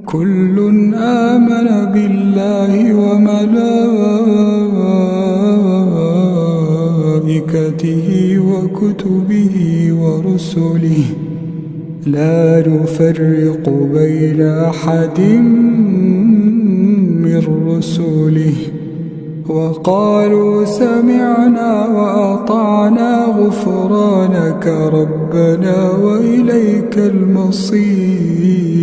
كل آمن بالله وملائكته وكتبه ورسله لا نفرق بين أحد من رسله وقالوا سمعنا وأطعنا غفرانك ربنا وإليك المصير.